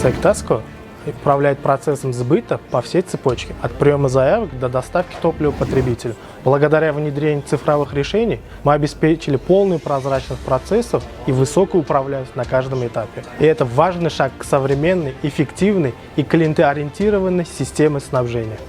Секвтаско управляет процессом сбыта по всей цепочке, от приема заявок до доставки топлива потребителю. Благодаря внедрению цифровых решений мы обеспечили полную прозрачность процессов и высокую управляемость на каждом этапе. И это важный шаг к современной, эффективной и клиентоориентированной системе снабжения.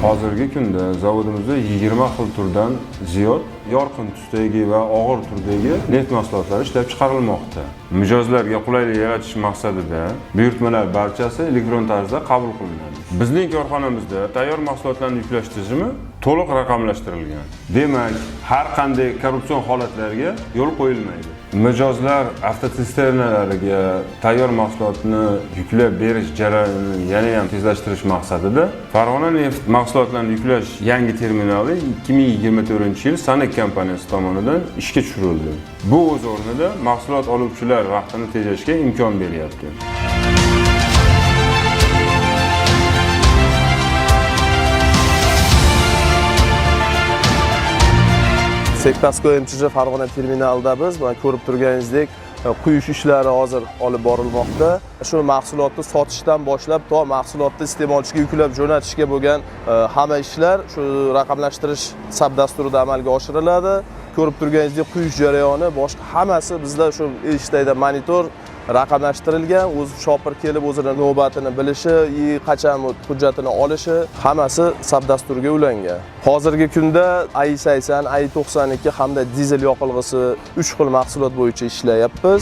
Hozirgi kunda zavodimizda 20 xil turdan ziyod yorqin tusdagi va og'ir turdagi neft mahsulotlari ishlab chiqarilmoqda. Mijozlarga qulaylik yaratish maqsadida buyurtmalar barchasi elektron tarzda qabul qilinadi. Bizning korxonamizda tayyor mahsulotlarni yuklash tizimi to'liq raqamlashtirilgan. Demak, har qanday korrupsion holatlarga yo'l qo'yilmaydi. Mijozlar avtotesternalariga tayyor mahsulotni yuklab berish jarayonini yana ham tezlashtirish maqsadida Farg'ona neft mahsulotlarini yuklash yangi terminali 2024-yil Sanek kompaniyasi tomonidan ishga tushirildi. Bu o'z o'rnida mahsulot oluvchilar vaqtini tejashga imkon beryapti. Sekvtasco MChJ Farg'ona terminalida biz mana ko'rib turganingizdek quyish ishlari hozir olib borilmoqda. Shu mahsulotni sotishdan boshlab to mahsulotni iste'molchiga yuklab jo'natishga bo'lgan hamma ishlar shu raqamlashtirish sab dasturida amalga oshiriladi. Ko'rib turganingizdek quyish jarayoni boshqa hammasi bizda shu eshikda monitor raqamlashtirilgan, o'zi shopir kelib o'zining navbatini bilishi, qachon hujjatini olishi, hammasi sab dasturga ulangan. Hozirgi kunda AI80, AI92 hamda dizel yoqilg'isi 3 xil mahsulot bo'yicha ishlayapmiz.